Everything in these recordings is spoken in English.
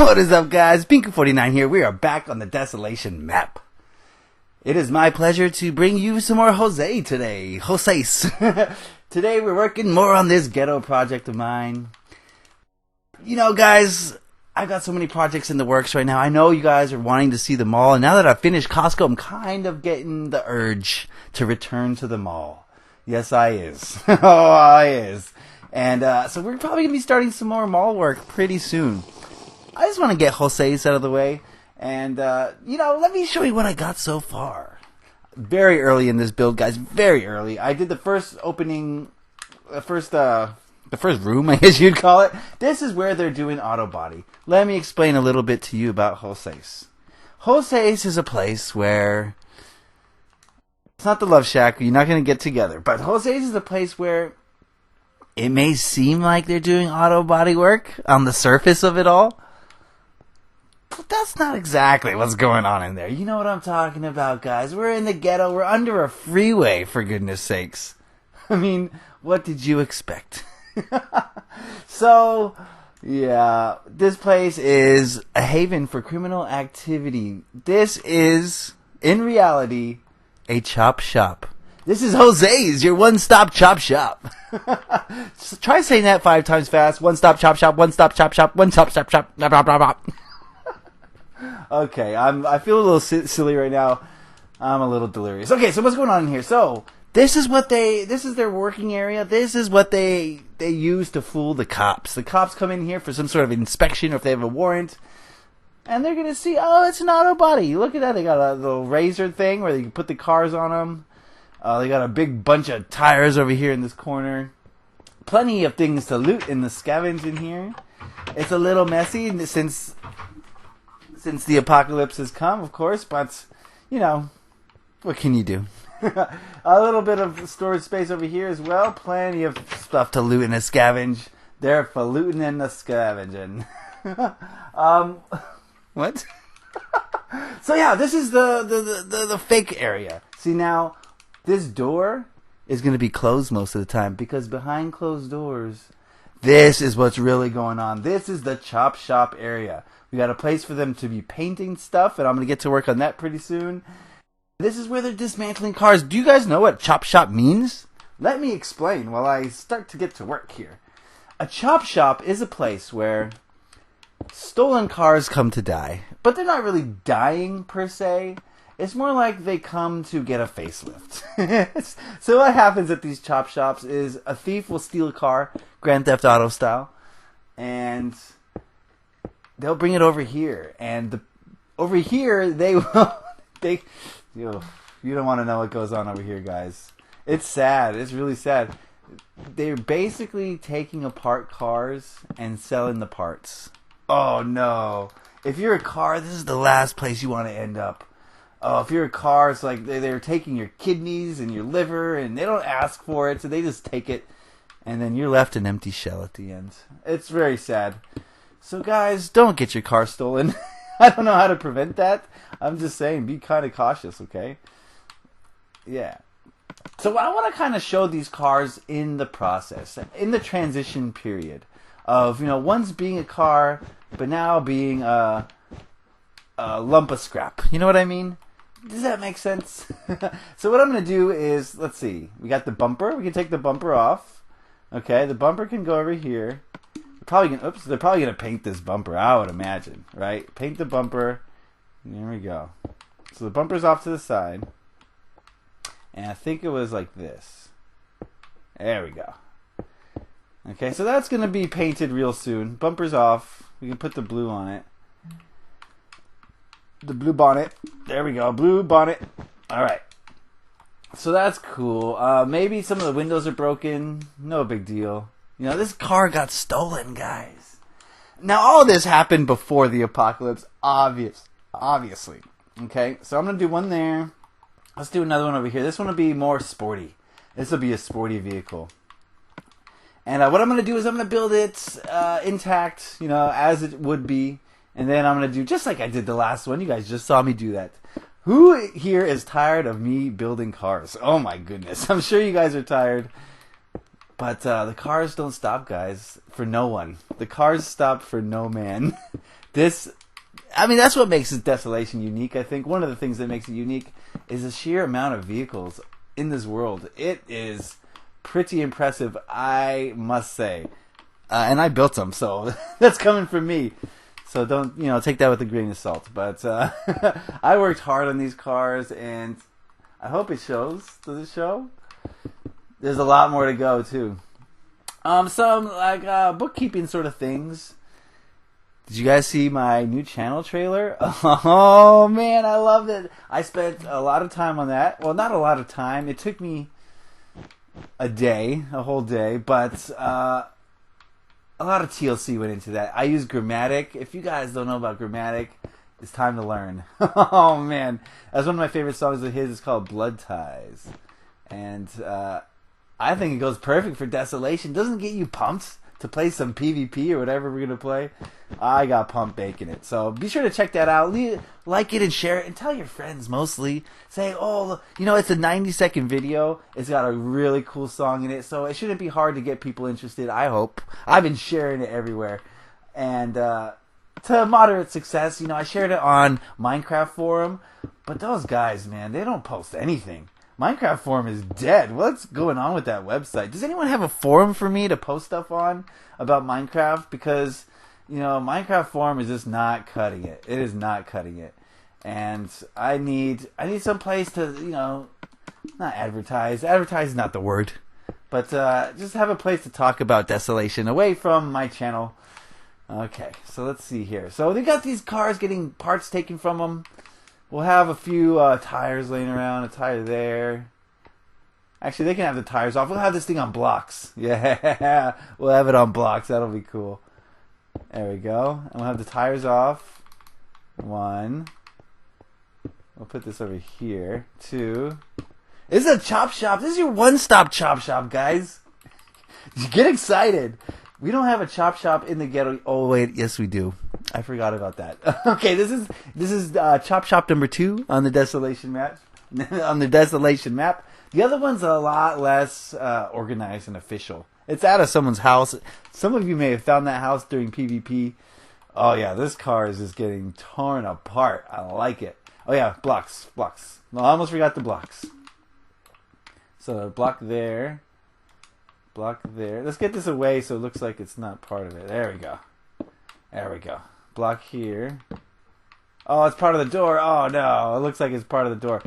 What is up, guys? Beancrew49 here. We are back on the Desolation map. It is my pleasure to bring you some more Jose today. Jose's. Today we're working more on this ghetto project of mine. You know, guys, I've got so many projects in the works right now. I know you guys are wanting to see the mall, and now that I've finished Costco, I'm kind of getting the urge to return to the mall. Yes, I is. Oh, I is. And so we're probably going to be starting some more mall work pretty soon. I just want to get Jose's out of the way. And, let me show you what I got so far. Very early in this build, guys. Very early. I did the first opening, the first room, I guess you'd call it. This is where they're doing auto body. Let me explain a little bit to you about Jose's. Jose's is a place where it's not the Love Shack. You're not going to get together. But Jose's is a place where it may seem like they're doing auto body work on the surface of it all. But that's not exactly what's going on in there. You know what I'm talking about, guys. We're in the ghetto. We're under a freeway, for goodness sakes. I mean, what did you expect? So, yeah, this place is a haven for criminal activity. This is, in reality, a chop shop. This is Jose's, your one-stop chop shop. Try saying that 5 times fast. One-stop chop shop, one-stop chop shop, one-stop chop shop, blah, blah, blah, blah. Okay, I feel a little silly right now. I'm a little delirious. Okay, so what's going on in here? So, this is their working area. This is what they use to fool the cops. The cops come in here for some sort of inspection or if they have a warrant. And they're going to see, oh, it's an auto body. Look at that. They got a little razor thing where they can put the cars on them. They got a big bunch of tires over here in this corner. Plenty of things to loot in the scavenge in here. It's a little messy since the apocalypse has come, of course, but, what can you do? A little bit of storage space over here as well. Plenty of stuff to loot in a scavenge. They're for looting and the scavenging. What? So yeah, this is the fake area. See now, this door is going to be closed most of the time because behind closed doors, this is what's really going on. This is the chop shop area. We got a place for them to be painting stuff, and I'm going to get to work on that pretty soon. This is where they're dismantling cars. Do you guys know what chop shop means? Let me explain while I start to get to work here. A chop shop is a place where stolen cars come to die, but they're not really dying per se. It's more like they come to get a facelift. So what happens at these chop shops is a thief will steal a car, Grand Theft Auto style, and they'll bring it over here. And over here, you don't want to know what goes on over here, guys. It's sad. It's really sad. They're basically taking apart cars and selling the parts. Oh, no. If you're a car, this is the last place you want to end up. Oh, if you're a car, it's like they're taking your kidneys and your liver, and they don't ask for it, so they just take it, and then you're left an empty shell at the end. It's very sad. So, guys, don't get your car stolen. I don't know how to prevent that. I'm just saying, be kind of cautious, okay? Yeah. So I want to kind of show these cars in the process, in the transition period of, once being a car, but now being a lump of scrap. You know what I mean? Does that make sense? So what I'm going to do is, let's see. We got the bumper. We can take the bumper off. Okay, the bumper can go over here. They're probably going to paint this bumper, I would imagine, right? Paint the bumper. There we go. So the bumper's off to the side. And I think it was like this. There we go. Okay, so that's going to be painted real soon. Bumper's off. We can put the blue on it. The blue bonnet. There we go. Blue bonnet. All right. So that's cool. Maybe some of the windows are broken. No big deal. This car got stolen, guys. Now, all this happened before the apocalypse, obviously. Okay, so I'm going to do one there. Let's do another one over here. This one will be more sporty. This will be a sporty vehicle. And what I'm going to do is I'm going to build it intact, as it would be. And then I'm going to do just like I did the last one. You guys just saw me do that. Who here is tired of me building cars? Oh my goodness. I'm sure you guys are tired. But the cars don't stop, guys, for no one. The cars stop for no man. I mean, that's what makes this Desolation unique, I think. One of the things that makes it unique is the sheer amount of vehicles in this world. It is pretty impressive, I must say. And I built them, so that's coming from me. So don't, take that with a grain of salt. But I worked hard on these cars, and I hope it shows. Does it show? There's a lot more to go, too. Some, bookkeeping sort of things. Did you guys see my new channel trailer? Oh, man, I loved it. I spent a lot of time on that. Well, not a lot of time. It took me a whole day, but a lot of TLC went into that. I use Grammatic. If you guys don't know about Grammatic, it's time to learn. Oh, man. That's one of my favorite songs of his. It's called Blood Ties. And I think it goes perfect for Desolation. Doesn't it get you pumped to play some PvP or whatever we're going to play? I got pumped baking it. So be sure to check that out. Like it and share it and tell your friends mostly. Say, oh, it's a 90-second video. It's got a really cool song in it. So it shouldn't be hard to get people interested, I hope. I've been sharing it everywhere. And to moderate success, I shared it on Minecraft Forum. But those guys, man, they don't post anything. Minecraft Forum is dead. What's going on with that website? Does anyone have a forum for me to post stuff on about Minecraft? Because, Minecraft Forum is just not cutting it. It is not cutting it. And I need some place to, not advertise. Advertise is not the word. But just have a place to talk about Desolation away from my channel. Okay, so let's see here. So they got these cars getting parts taken from them. We'll have a few tires laying around, a tire there. Actually, they can have the tires off. We'll have this thing on blocks. Yeah, we'll have it on blocks. That'll be cool. There we go. And we'll have the tires off. 1. We'll put this over here. 2. This is a chop shop. This is your one-stop chop shop, guys. Get excited. We don't have a chop shop in the ghetto. Oh, wait. Yes, we do. I forgot about that. Okay, this is chop shop number 2 on the Desolation map. On the Desolation map. The other one's a lot less organized and official. It's out of someone's house. Some of you may have found that house during PvP. Oh yeah, this car is just getting torn apart. I like it. Oh yeah, blocks. No, I almost forgot the blocks. So block there. Block there. Let's get this away so it looks like it's not part of it. There we go. Block here. Oh, it's part of the door. Oh no, it looks like it's part of the door.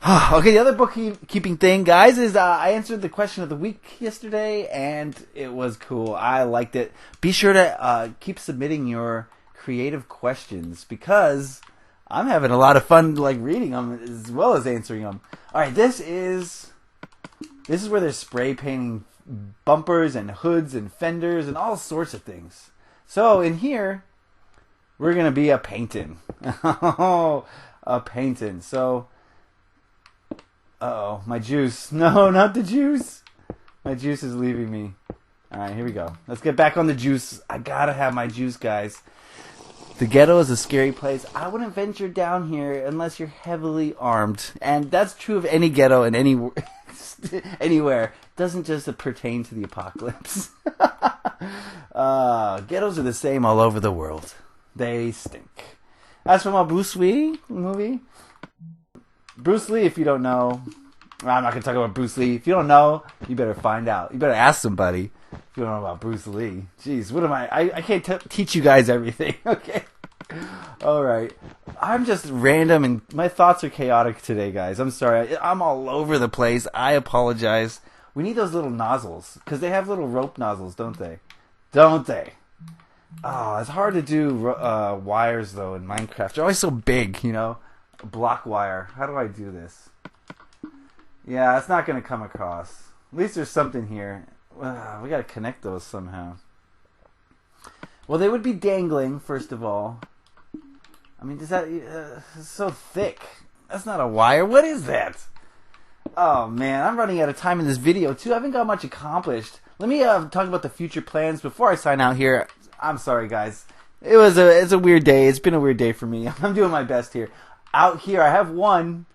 Okay, the other bookkeeping thing, guys, is I answered the question of the week yesterday, and it was cool. I liked it. Be sure to keep submitting your creative questions, because I'm having a lot of fun reading them as well as answering them. All right, this is where they're spray painting bumpers and hoods and fenders and all sorts of things. So in here, we're going to be a painting. A painting. So, uh-oh, my juice. No, not the juice. My juice is leaving me. All right, here we go. Let's get back on the juice. I got to have my juice, guys. The ghetto is a scary place. I wouldn't venture down here unless you're heavily armed. And that's true of any ghetto and anywhere. It doesn't just pertain to the apocalypse. Ghettos are the same all over the world. They stink. That's from a Bruce Lee movie. Bruce Lee, if you don't know, I'm not going to talk about Bruce Lee. If you don't know, you better find out. You better ask somebody if you don't know about Bruce Lee. Jeez, what am I can't teach you guys everything, okay? All right. I'm just random, and my thoughts are chaotic today, guys. I'm sorry. I'm all over the place. I apologize. We need those little nozzles, because they have little rope nozzles, don't they? Don't they? Oh, it's hard to do wires, though, in Minecraft. They're always so big, Block wire. How do I do this? Yeah, it's not going to come across. At least there's something here. We got to connect those somehow. Well, they would be dangling, first of all. I mean, does that... it's so thick. That's not a wire. What is that? Oh, man. I'm running out of time in this video, too. I haven't got much accomplished. Let me talk about the future plans before I sign out here. I'm sorry, guys. It's a weird day. It's been a weird day for me. I'm doing my best here. Out here, I have one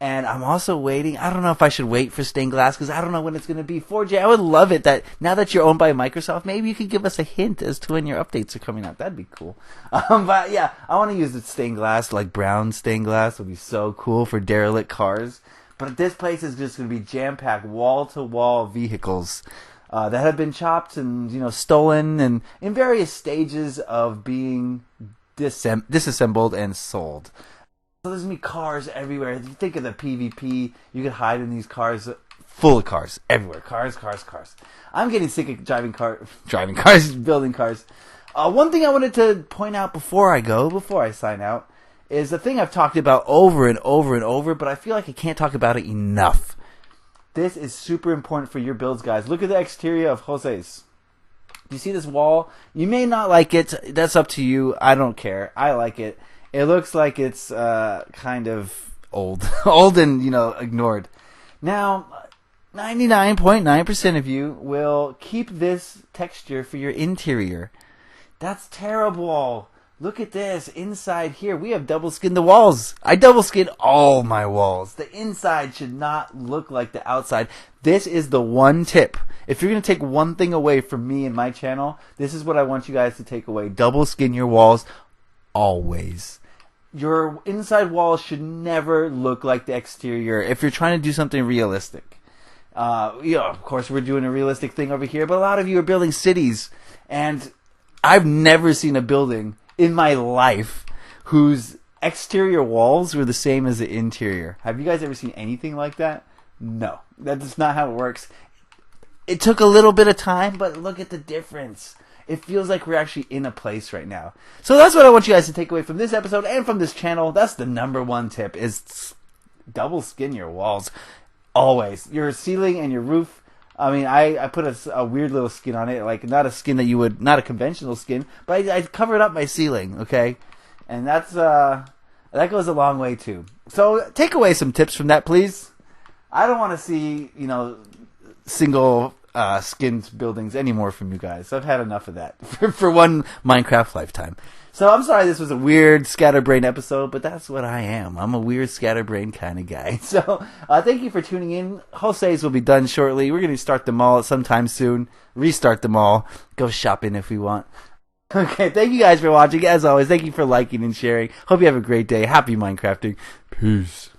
And I'm also waiting. I don't know if I should wait for stained glass because I don't know when it's going to be. 4J, I would love it that now that you're owned by Microsoft, maybe you could give us a hint as to when your updates are coming out. That'd be cool. But yeah, I want to use the stained glass, like brown stained glass. Would be so cool for derelict cars. But this place is just going to be jam-packed, wall-to-wall vehicles that have been chopped and stolen and in various stages of being disassembled and sold. So there's going to be cars everywhere. If you think of the PvP, you could hide in these cars, full of cars everywhere. Cars. I'm getting sick of driving cars, building cars. One thing I wanted to point out before I sign out, is the thing I've talked about over and over and over, but I feel like I can't talk about it enough. This is super important for your builds, guys. Look at the exterior of Jose's. You see this wall? You may not like it. That's up to you. I don't care. I like it. It looks like it's kind of old. Old and, ignored. Now, 99.9% of you will keep this texture for your interior. That's terrible. Look at this. Inside here, we have double skinned the walls. I double skinned all my walls. The inside should not look like the outside. This is the one tip. If you're going to take one thing away from me and my channel, this is what I want you guys to take away. Double skin your walls always. Your inside walls should never look like the exterior if you're trying to do something realistic. Of course, we're doing a realistic thing over here, but a lot of you are building cities, and I've never seen a building in my life whose exterior walls were the same as the interior. Have you guys ever seen anything like that? No. That's not how it works. It took a little bit of time, but look at the difference. It feels like we're actually in a place right now. So that's what I want you guys to take away from this episode and from this channel. That's the number one tip, is double skin your walls. Always. Your ceiling and your roof. I mean, I put a weird little skin on it, like not a skin that you would, not a conventional skin, but I covered up my ceiling, okay? And that goes a long way too. So take away some tips from that, please. I don't want to see, single skinned buildings anymore from you guys. I've had enough of that for one Minecraft lifetime. So I'm sorry this was a weird scatterbrain episode, but that's what I am. I'm a weird scatterbrain kind of guy. So thank you for tuning in. Jose's will be done shortly. We're going to start the mall sometime soon. Restart the mall. Go shopping if we want. Okay, thank you guys for watching. As always, thank you for liking and sharing. Hope you have a great day. Happy Minecrafting. Peace.